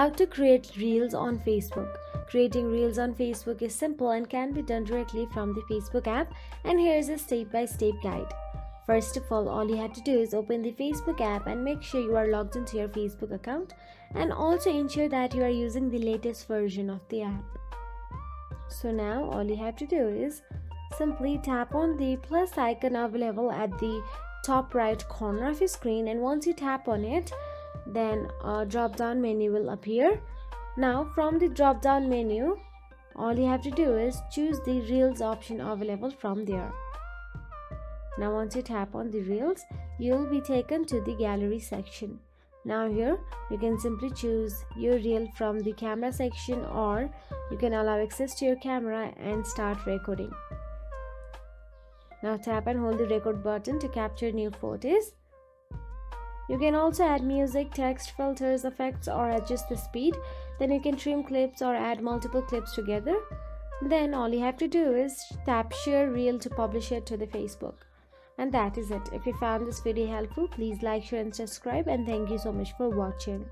How to create reels on Facebook. Creating reels on Facebook is simple and can be done directly from the Facebook app, and here's a step-by-step guide. First of all you have to do is open the Facebook app and make sure you are logged into your Facebook account, and also ensure that you are using the latest version of the app. So now all you have to do is simply tap on the plus icon available at the top right corner of your screen, and once you tap on it, then a drop down menu will appear. Now from the drop down menu, all you have to do is choose the reels option available from there. Now once you tap on the reels, you will be taken to the gallery section. Now here you can simply choose your reel from the camera section, or you can allow access to your camera and start recording. Now tap and hold the record button to capture new photos. You can also add music, text, filters, effects, or adjust the speed. Then you can trim clips or add multiple clips together. Then all you have to do is tap share reel to publish it to the Facebook. And that is it. If you found this video helpful, please like, share and subscribe, and thank you so much for watching.